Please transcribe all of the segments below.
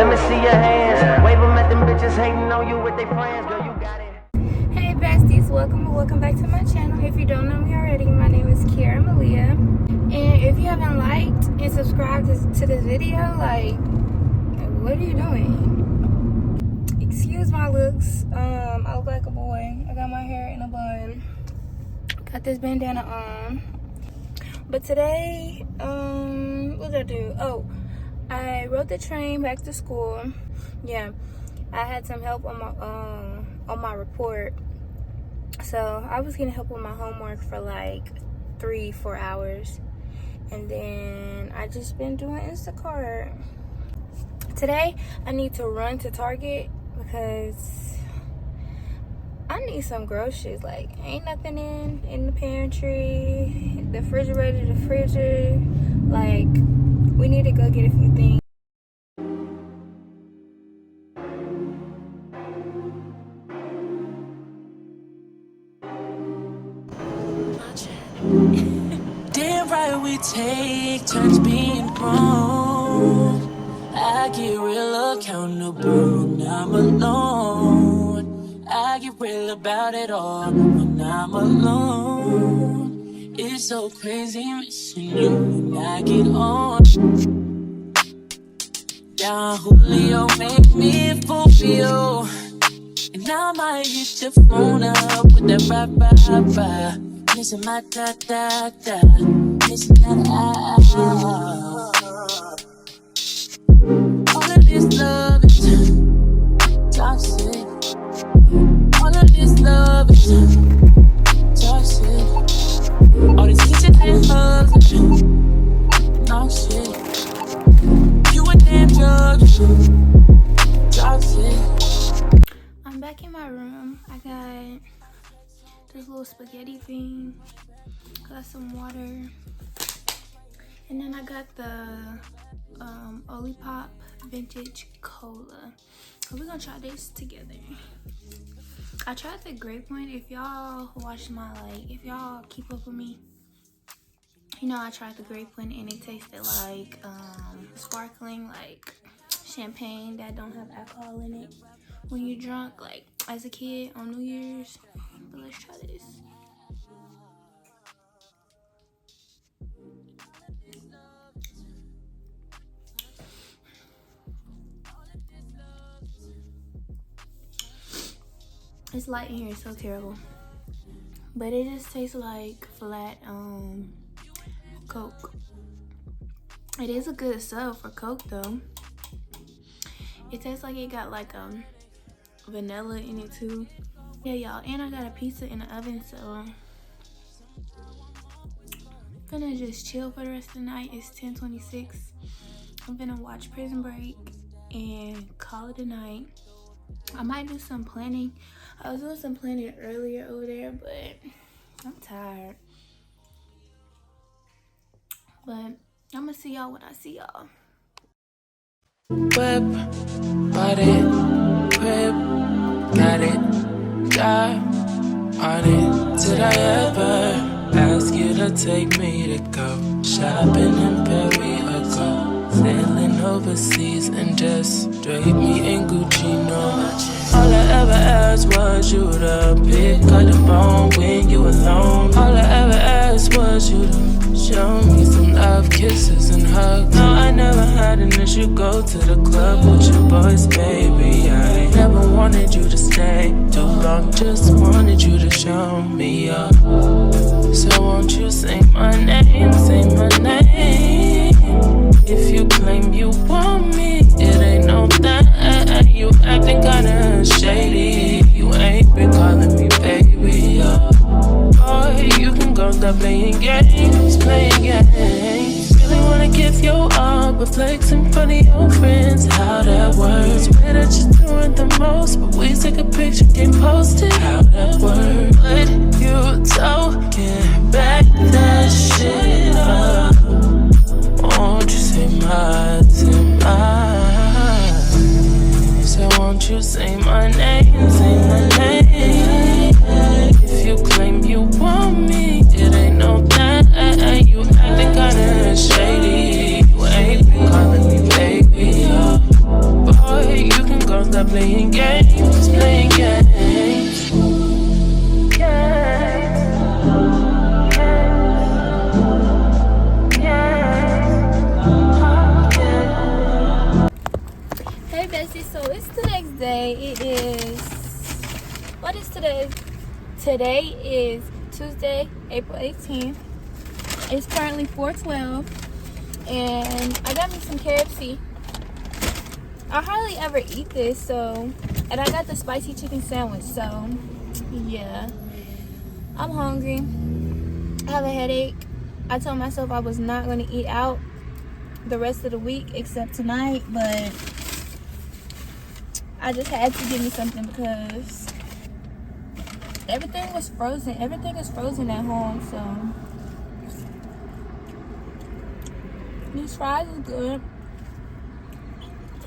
Let me see your hands. Wave them at them bitches hating on you with their friends. Girl, you got it. Hey besties, welcome back to my channel. If you don't know me already, my name is Kiara Malia. And if you haven't liked and subscribed to this video, like, what are you doing? Excuse my looks. I look like a boy. I got my hair in a bun. Got this bandana on. But today, what did I do? Oh, I rode the train back to school. Yeah, I had some help on my report. So I was getting help with my homework for like 3-4 hours. And then I just been doing Instacart. Today, I need to run to Target because I need some groceries. Like, ain't nothing in the pantry, the refrigerator, the freezer. Like, we need to go get a few things. Damn right we take turns being grown. I get real accountable when I'm alone. I get real about it all when I'm alone. It's so crazy missing you when I get on. Down Julio make me for you. And I might hit your phone up with that rah-rah-rah. Missing my da-da-da, missing that all of this love is toxic. All of this love is toxic. All these kisses and hugs, no shit. You a damn drug, toxic. I'm back in my room. I got this little spaghetti thing, got some water, and then I got the Olipop vintage cola. So we're gonna try this together. I tried the grape one. If y'all watch my, like, if y'all keep up with me, you know I tried the grape one and it tasted like sparkling, like champagne that don't have alcohol in it when you're drunk, like as a kid on New Year's. But let's try this. It's light in here, it's so terrible. But it just tastes like flat Coke. It is a good sub for Coke though. It tastes like it got like vanilla in it too. Yeah, y'all, and I got a pizza in the oven, so I'm gonna just chill for the rest of the night. It's 10:26. I'm gonna watch Prison Break and call it a night. I might do some planning. I was doing some planning earlier over there, but I'm tired. But I'm gonna see y'all when I see y'all. Whip, body, crib, got it. Die on it. Did I ever ask you to take me to go shopping in Paris or go sailing overseas and just drape me in Gucci? No, all I ever asked was you to pick up the phone when you alone. All I ever asked was you to show me some love, kisses and hugs. No, I never had an issue. Go to the club with your boys, baby. I never wanted you to stay too long. Just wanted you to show me up. So won't you say my name, say my name. If you claim you want me, it ain't no that. You acting kinda shady. You ain't been calling me baby. Boy, you can go stop playing games, Really wanna give you all, but flex in front of your friends. How that works? Swear that you're doing the most, but we take a picture, can't post it. How that works? But you talking back that shit up. Won't you say my So won't you say my name, say my name. If you claim you want me, it ain't no that. You acting kinda shady. You ain't been calling me baby. Boy, bestie, so it's the next day. It is, what is today? Today is Tuesday, April 18th. It's currently 4:12, and I got me some KFC. I hardly ever eat this, so, and I got the spicy chicken sandwich, so yeah, I'm hungry. I have a headache. I told myself I was not going to eat out the rest of the week except tonight, but I just had to give me something because everything was frozen. Everything is frozen at home, so these fries is good,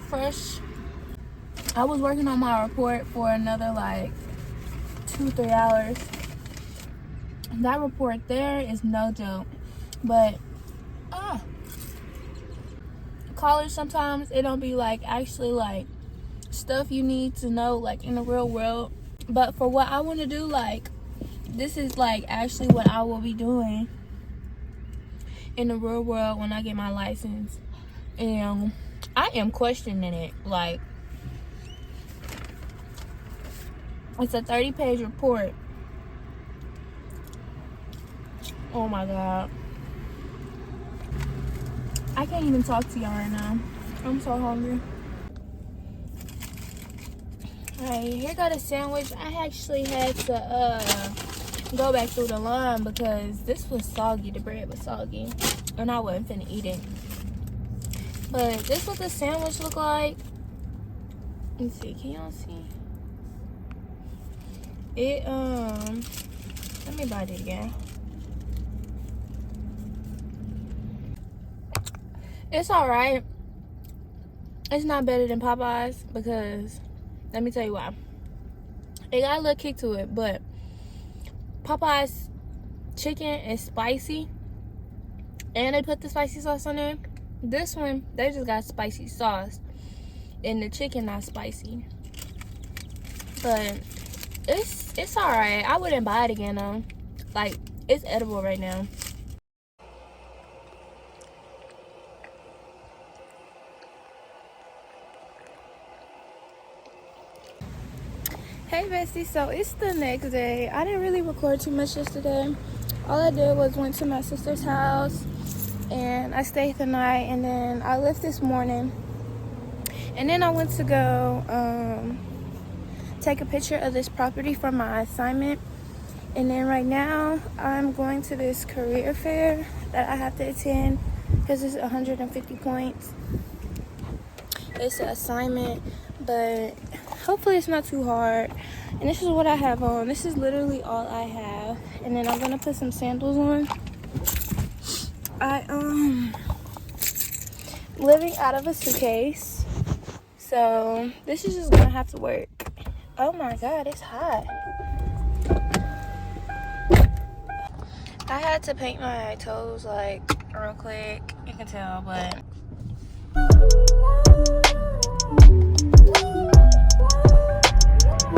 fresh. I was working on my report for another like 2-3 hours. That report there is no joke, but college sometimes it don't be like actually like stuff you need to know like in the real world, but for what I want to do, like this is like actually what I will be doing in the real world when I get my license. And I am questioning it. Like, it's a 30-page report. Oh my god, I can't even talk to y'all right now. I'm so hungry. Alright, here got a sandwich. I actually had to go back through the line because this was soggy. The bread was soggy, and I wasn't finna eat it. But this is what the sandwich look like. Let's see, can y'all see? It let me bite it again. It's alright. It's not better than Popeyes because let me tell you why. It got a little kick to it, but Popeyes chicken is spicy and they put the spicy sauce on there. This one, they just got spicy sauce and the chicken not spicy. But it's alright. I wouldn't buy it again though. Like, it's edible right now. Hey bestie, so it's the next day. I didn't really record too much yesterday. All I did was went to my sister's house and I stayed the night, and then I left this morning, and then I went to go take a picture of this property for my assignment. And then right now I'm going to this career fair that I have to attend because it's 150 points. It's an assignment, but hopefully it's not too hard. And this is what I have on. This is literally all I have. And then I'm gonna put some sandals on. Living out of a suitcase, so this is just gonna have to work. Oh my god, it's hot. I had to paint my toes like real quick. You can tell, but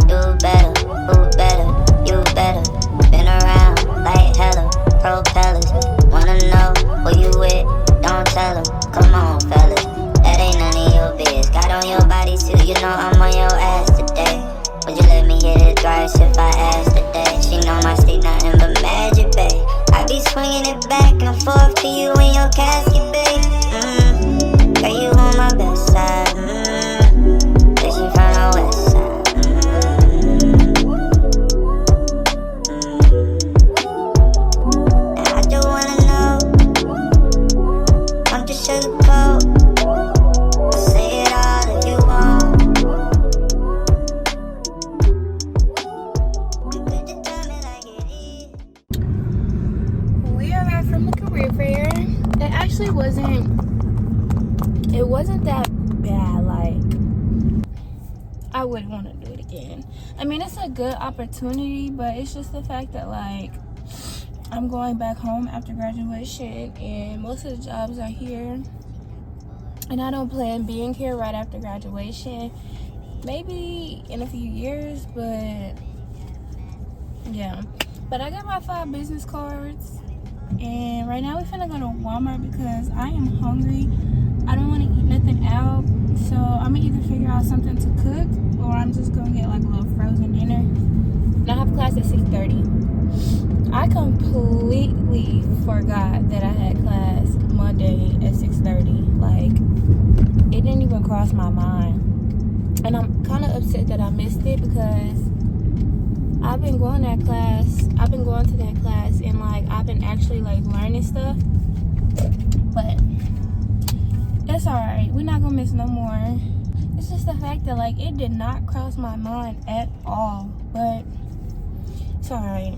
do better, who better, you better. Been around like hella propellers. Wanna know who you with? Don't tell them. Come on, fellas, that ain't none of your biz. Got on your body too, you know I'm on your ass today. Would you let me hit it thrice if I asked today? She know my stick nothing but magic, babe. I be swinging it back and forth to you in your casket, babe. Girl, you on my best side. Bitch, you from the west side. It wasn't that bad. Like, I wouldn't want to do it again. I mean, it's a good opportunity, but it's just the fact that like I'm going back home after graduation and most of the jobs are here, and I don't plan being here right after graduation. Maybe in a few years, but yeah. But I got my 5 business cards, and right now we're finna go to Walmart because I am hungry. I don't want to eat nothing out, so I'm gonna either figure out something to cook, or I'm just gonna get like a little frozen dinner. And I have class at 6:30. I completely forgot that I had class Monday at 6:30. Like, it didn't even cross my mind. And I'm kind of upset that I missed it because I've been going to that class and like I've been actually like learning stuff. But it's alright. We're not gonna miss no more. It's just the fact that like it did not cross my mind at all. But it's alright.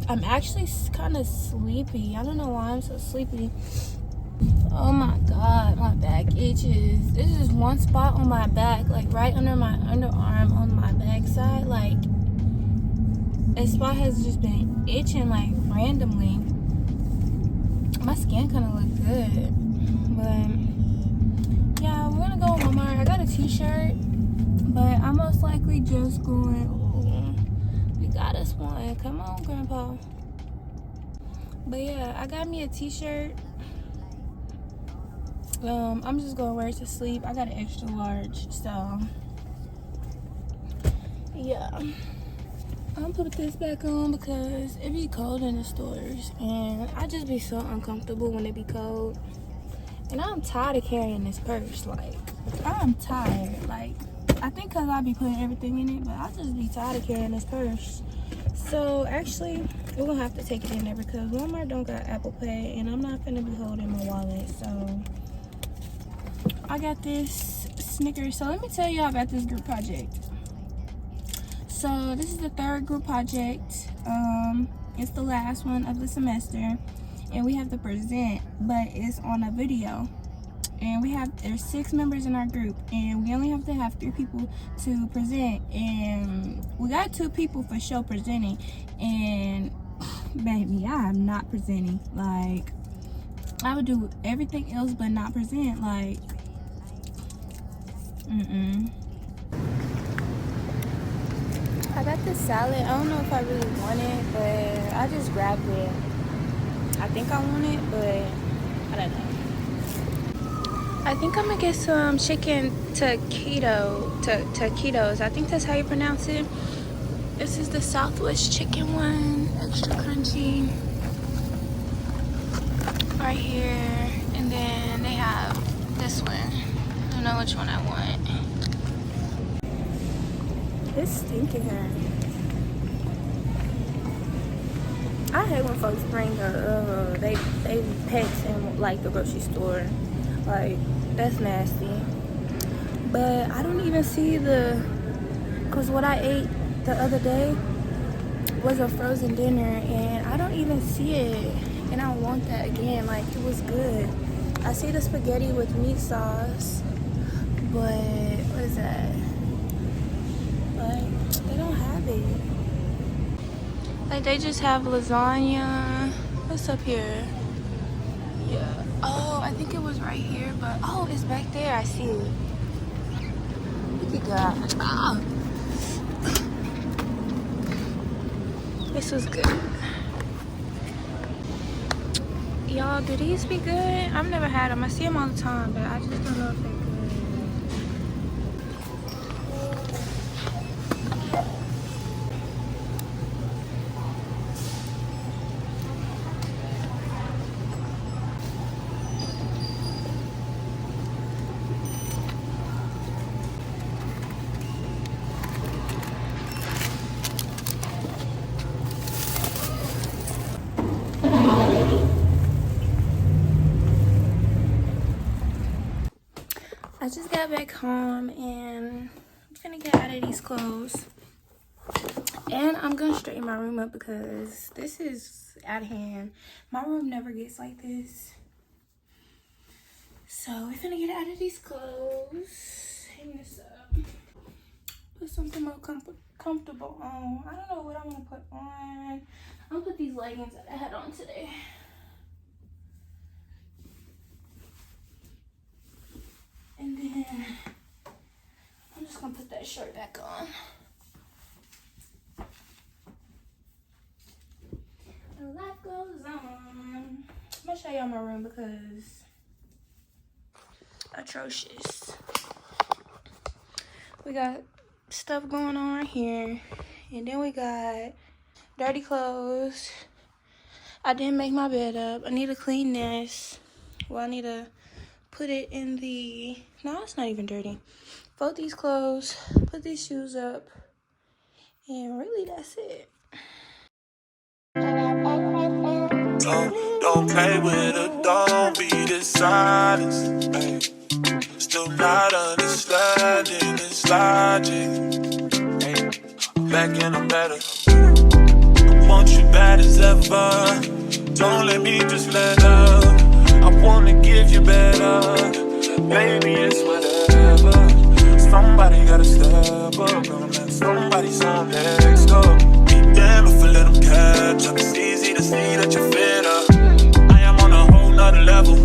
I'm actually kind of sleepy. I don't know why I'm so sleepy. Oh my god, my back itches. This is one spot on my back, like right under my underarm on my back side. Like, this spot has just been itching like randomly. My skin kind of look good. But yeah, we're gonna go to Walmart. I got a t-shirt, but I'm most likely just going. Ooh, we got us one. Come on, Grandpa. But yeah, I got me a t-shirt. I'm just gonna wear it to sleep. I got an extra large, so yeah. I'm gonna put this back on because it be cold in the stores, and I just be so uncomfortable when it be cold. And I'm tired of carrying this purse. Like, I'm tired. Like, I think because I be putting everything in it, but I just be tired of carrying this purse. So actually, we're gonna have to take it in there because Walmart don't got Apple Pay, and I'm not gonna be holding my wallet. So I got this Snickers. So let me tell y'all about this group project. So this is the third group project. It's the last one of the semester, and we have to present, but it's on a video. And there's 6 members in our group, and we only have to have 3 people to present, and we got 2 people for show presenting. And baby, I am not presenting. Like, I would do everything else but not present. Like, I got this salad. I don't know if I really want it, but I just grabbed it. I think I want it, but I don't know. I think I'm gonna get some chicken taquitos. I think that's how you pronounce it. This is the Southwest chicken one, extra crunchy. Right here, and then they have this one. I don't know which one I want. It's stinking here. I hate when folks bring they pets in like the grocery store. Like, that's nasty. But I don't even see cause what I ate the other day was a frozen dinner, and I don't even see it, and I want that again. Like, it was good. I see the spaghetti with meat sauce, but what is that? Like, they don't have it. Like, they just have lasagna. What's up here? Yeah. Oh, I think it was right here, but oh, it's back there. I see it. Look at God. Ah. This was good. Y'all, do these be good? I've never had them. I see them all the time, but I just don't know if they're good. I just got back home, and I'm gonna get out of these clothes, and I'm gonna straighten my room up because this is out of hand. My room never gets like this. So we're gonna get out of these clothes, hang this up, put something more comfortable on. I don't know what I'm gonna put on. I'm gonna put these leggings that I had on today. And then I'm just gonna put that shirt back on. And life goes on. I'm gonna show y'all my room because atrocious. We got stuff going on right here. And then we got dirty clothes. I didn't make my bed up. I need to clean this. Well, I need to put it in the... No, it's not even dirty. Fold these clothes, put these shoes up, and really that's it. Don't play with her, don't be dishonest. Ay. Still not understanding this logic. Ay. I'm back and I'm better. I want you bad as ever. Don't let me just let up. I wanna give you better. Baby, it's whatever. Somebody gotta step up. Gonna let somebody's on next up. Be damned if I let them catch up. It's easy to see that you're fit up. I am on a whole nother level.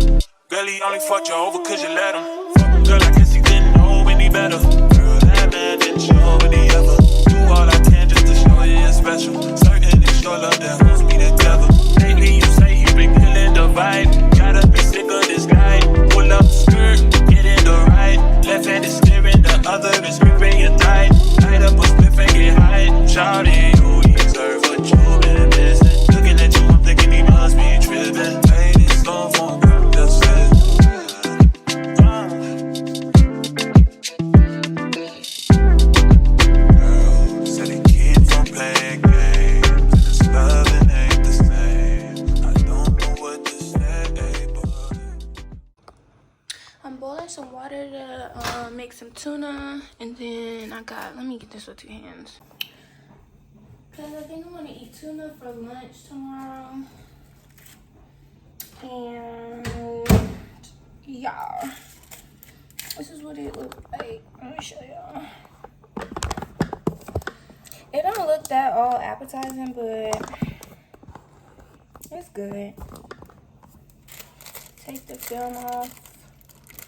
Girl, he only fucked you over cause you let him. Fuck him, girl, I guess he didn't know any better. Girl, that man didn't show any ever. Do all I can just to show you you're special. Certain it's your love that holds me together. Lately you say you've been killing the vibe. Gotta be sick of this guy. Pull up the skirt, get in the right. Left hand is steering, the other is gripping your thigh. Light up a spliff and get high. Shouting, you deserve what you've been missing. Looking at you, I'm thinking he must be tripping. Play this song for a girl, just says. Girl said he keeps on playing games, and his loving ain't the same. I don't know what to say, but I'm boiling some water to make some tuna, and then let me get this with two hands. Cause I think I'm gonna eat tuna for lunch tomorrow. And yeah, this is what it looks like. Let me show y'all. It don't look that all appetizing, but it's good. Take the film off.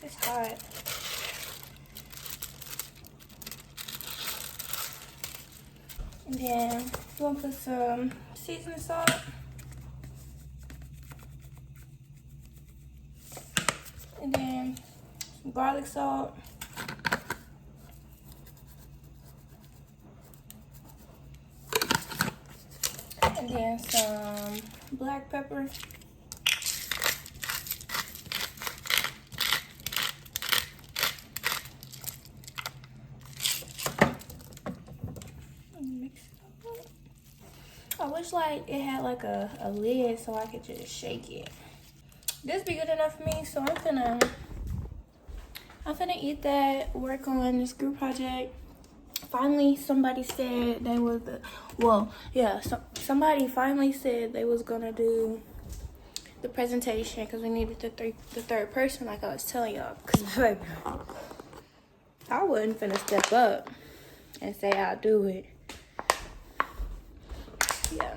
It's hot. And then we're gonna put some seasoning salt. And then some garlic salt. And then some black pepper. Mix it up. I wish like it had like a lid so I could just shake it. This be good enough for me, so I'm finna eat that, work on this group project. Finally, somebody said they was somebody finally said they was gonna do the presentation because we needed the third person, like I was telling y'all. Cause baby, I wasn't finna step up and say I'll do it. Yeah.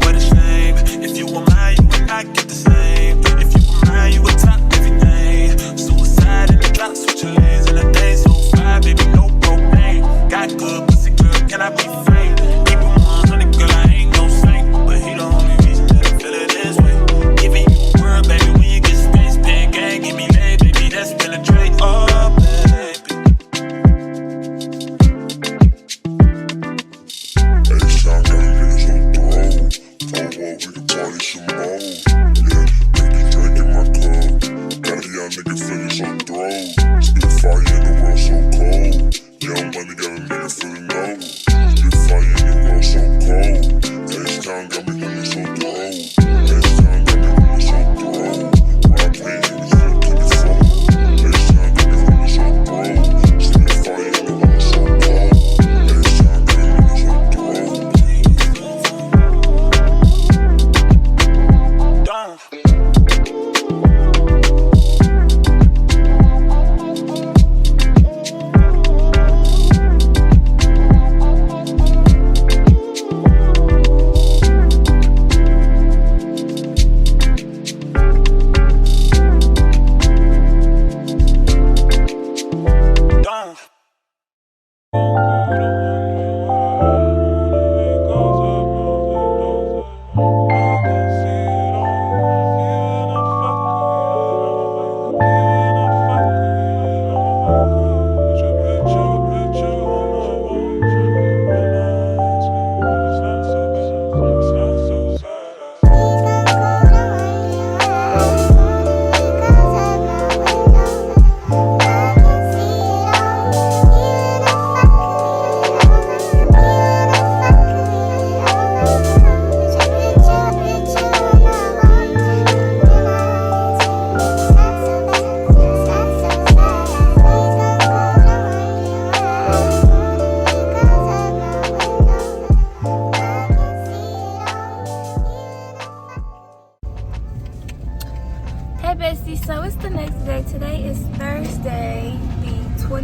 what a shame. If you were mine, you would not get the same. If you were mine, you would top everything. Suicide in the clouds, switching lanes in the day. So fly, baby, no propane. Got good pussy, girl, can I be frank? Keep it 100, girl, I ain't no saint. But he the only reason that I feel it this way. Giving you a word, baby, when you get space. Pen gang, give me lay, baby, that's penetrate. Oh, baby.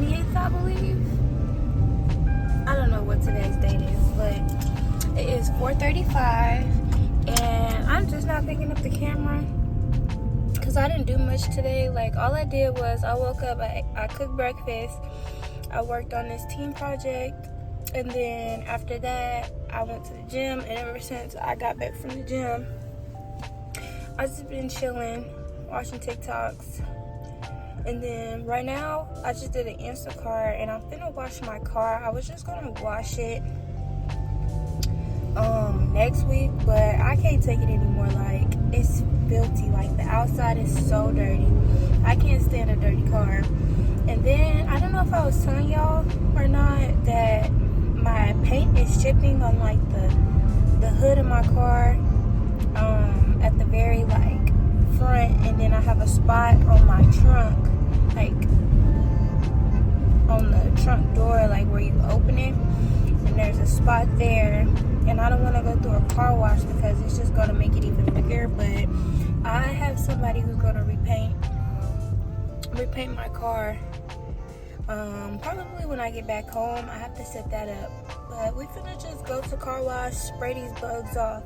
20th, I believe. I don't know what today's date is, but it is 4:35, and I'm just not picking up the camera because I didn't do much today. Like, all I did was I woke up, I cooked breakfast, I worked on this team project, and then after that I went to the gym. And ever since I got back from the gym, I just been chilling, watching TikToks. And then right now I just did an Instacart, and I'm finna wash my car. I was just gonna wash it next week, but I can't take it anymore. Like, it's filthy. Like, the outside is so dirty. I can't stand a dirty car. And then I don't know if I was telling y'all or not that my paint is chipping on like the hood of my car, at the very like front, and then I have a spot on my trunk, like on the trunk door, like where you open it, and there's a spot there. And I don't want to go through a car wash because it's just going to make it even bigger. But I have somebody who's going to repaint my car. Probably when I get back home. I have to set that up. But we're going to just go to car wash, spray these bugs off.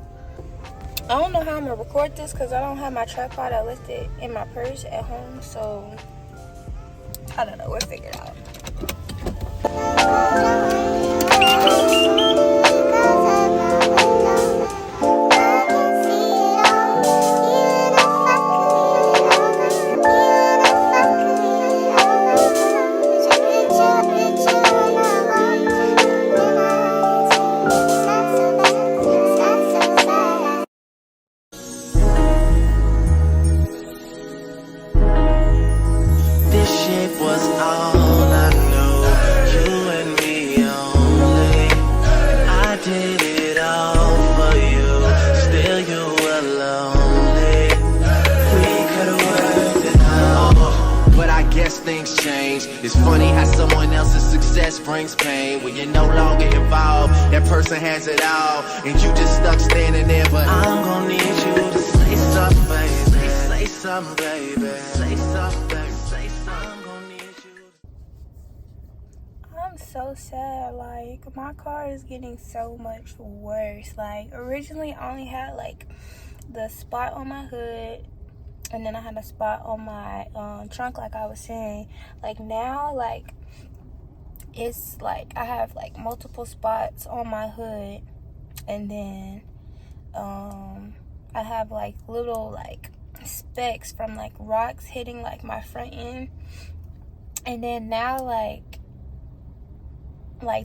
I don't know how I'm going to record this because I don't have my tripod. I left it in my purse at home. So, I don't know. We'll figure it out. It's funny how someone else's success brings pain. When you're no longer involved, that person has it all, and you just stuck standing there. But I'm gonna need you to say something, baby. Say something, baby. Say something, baby. Say something. I'm gonna need you. I'm so sad. Like, my car is getting so much worse. Like, originally I only had like the spot on my hood, and then I had a spot on my trunk, like I was saying. Like, now, like, it's like I have like multiple spots on my hood, and then I have like little like specks from like rocks hitting like my front end. And then now like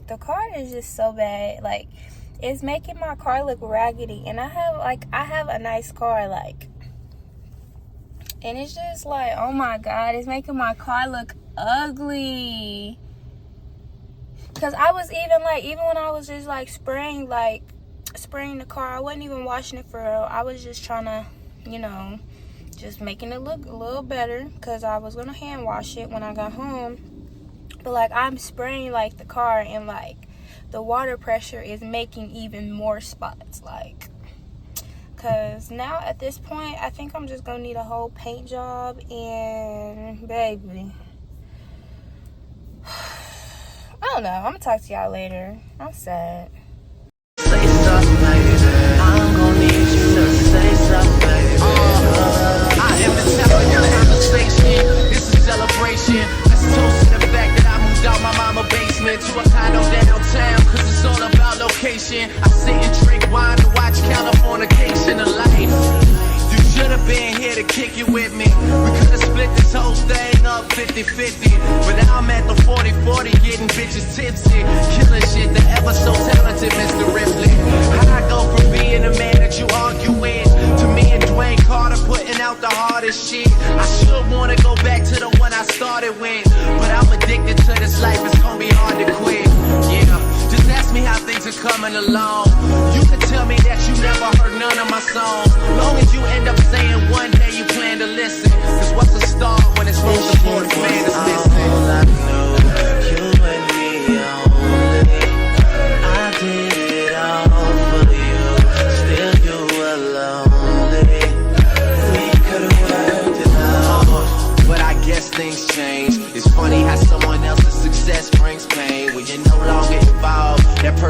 the car is just so bad. Like, it's making my car look raggedy, and I have a nice car, like, and it's just like, oh my God, it's making my car look ugly. Cause I was even when I was just like spraying the car, I wasn't even washing it for real. I was just trying to, you know, just making it look a little better, cause I was gonna hand wash it when I got home. But like, I'm spraying like the car, and like the water pressure is making even more spots, like. Because now at this point, I think I'm just going to need a whole paint job. And baby, I don't know. I'm going to talk to y'all later. I'm sad. Say something, baby. I'm gonna need you to say something, baby. I am the telling your conversation. It's a celebration. Let's toast to the fact that I moved out my mama basement to a condo downtown, cause it's all about location. I sit and drink wine and watch Californication of life. You should have been here to kick it with me. We could have split this whole thing up 50-50. But now I'm at the 40-40 getting bitches tipsy. Killing shit, the ever so talented Mr. Ripley. How I go from being a man that you argue with to me and Dwayne Carter putting out the hardest shit. I should wanna go back to the one I started with, but I'm addicted to this life, it's gonna be hard to quit. Yeah, just ask me how things are coming along. You can tell me that you never heard none of my songs, long as you end up saying one day you plan to listen. Cause what's a star when it's most important man is missing? All I know, you and me only. I did it all for you, still you were lonely. We could've worked it out, but I guess things change. It's funny how someone else's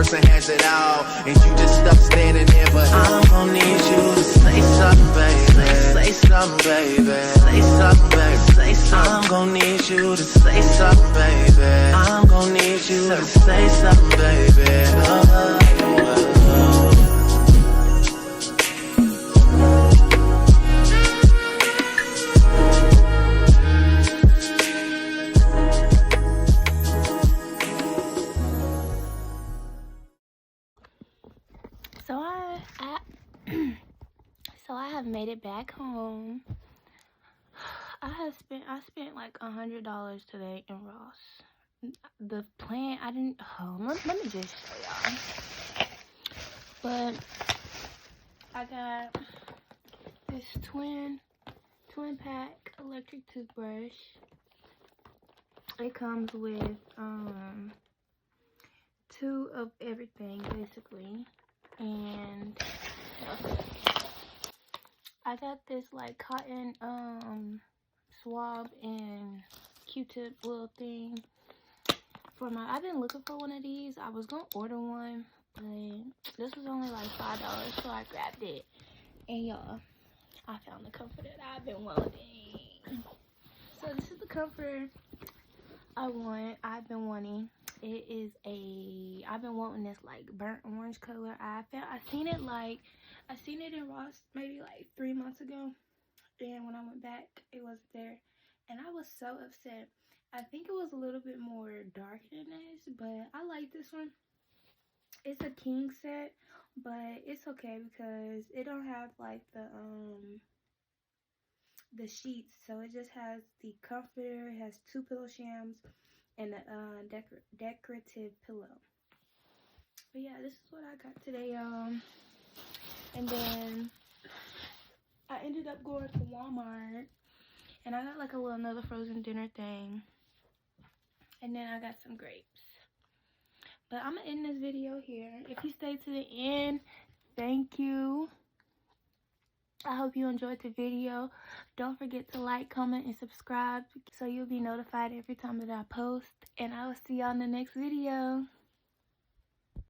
person has it all, and you just stuck standing there. But I'm gonna need you to say something, baby. Say something, baby. Say something, baby. Say something. I'm gonna need you to say something, baby. I'm gonna need you to say something, baby. So I have made it back home. I spent like $100 today in Ross. The plan, I didn't, let me just show y'all. But I got this twin pack electric toothbrush. It comes with 2 of everything basically. And I got this like cotton swab and Q-tip little thing for my, I've been looking for one of these. I was gonna order one, but this was only like $5, so I grabbed it. And y'all, I found the comforter that I've been wanting. So this is the comforter I've been wanting. It is I've been wanting this like burnt orange color. I seen it in Ross maybe like 3 months ago, and when I went back it wasn't there, and I was so upset. I think it was a little bit more dark than this, but I like this one. It's a king set, but it's okay because it don't have like the sheets, so it just has the comforter. It has 2 pillow shams and a decorative pillow. But yeah, this is what I got today, and then I ended up going to Walmart, and I got like another frozen dinner thing, and then I got some grapes. But I'm gonna end this video here. If you stayed to the end, thank you. I hope you enjoyed the video. Don't forget to like, comment, and subscribe so you'll be notified every time that I post. And I will see y'all in the next video.